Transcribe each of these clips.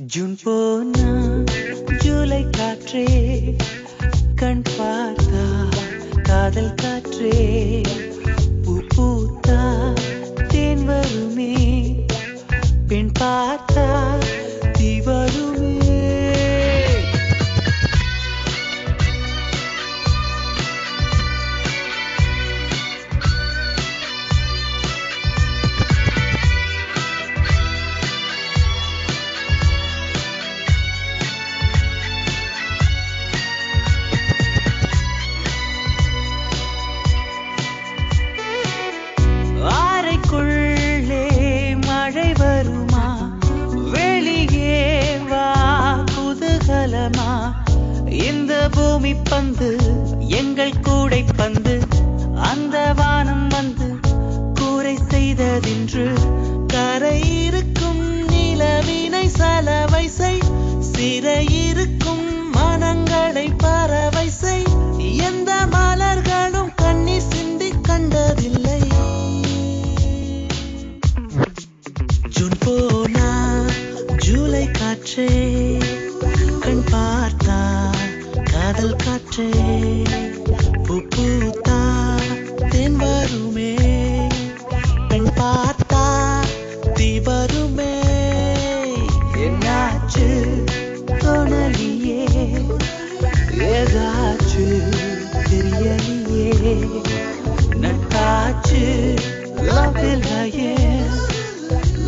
June போனா ஜூலை காற்றே கண் பார்த்தா காதல் காற்றே பூ பூத்தா தேன் வருமே பெண் பார்த்தா தீ வருமே இந்த பூமி பந்து எங்கள் கூடை பந்து அந்த வானம் வந்து கூரை செய்ததென்று கரை இருக்கும் நிலவினை சலவை செய் சிறையிருக்கும் மனங்களை பறவை செய் எந்த மலர்களும் கண்ணீர் சிந்தி கண்டதில்லை ஜூன் போனா ஜூலை காற்றே கண் பார்த்தா காதல் காற்றே பூ பூத்தா தேன் வருமே பெண் பார்த்தா தீ வருமே என்னாச்சு தோணலியே ஏதாச்சு தெரியலையே நட்டாச்சு லவ் இல்லையே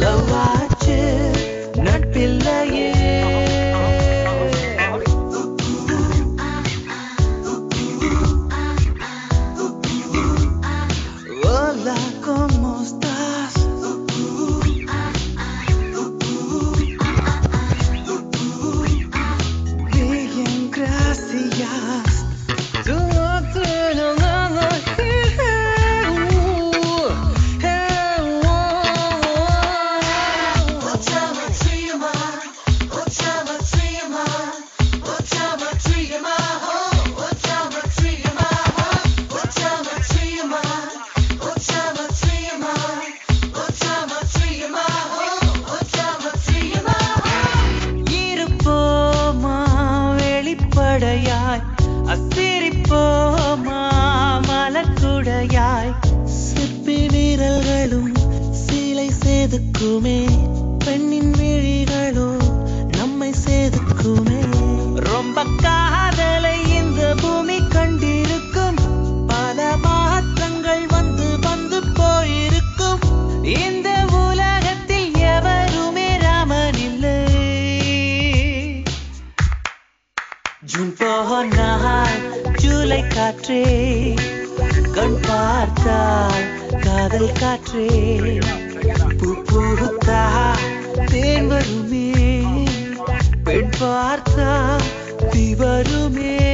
லவ் ஆச்சு நட்பில்லையே ¿Cómo estás? Bien, gracias. Tú no tienes nada que அசிரிப்போமா மலக்குடையாய் சிற்பி வீரர்களும் சீலை சேதுக்குமே பெண்ணின் விழிகளோ நம்மை சேதுக்குமே ரொம்ப காதலை இந்த பூமி கண்டிருக்கும் பல மாற்றங்கள் வந்து வந்து போயிருக்கும் இந்த உலகத்தில் எவருமே ராமன் இல்லை ஜூன் போனால் ஜூலை காற்றே கண் பார்த்தால் காதல் காற்றே பூ பூத்தா தேன் வருமே பெண் பார்த்தா தீ வருமே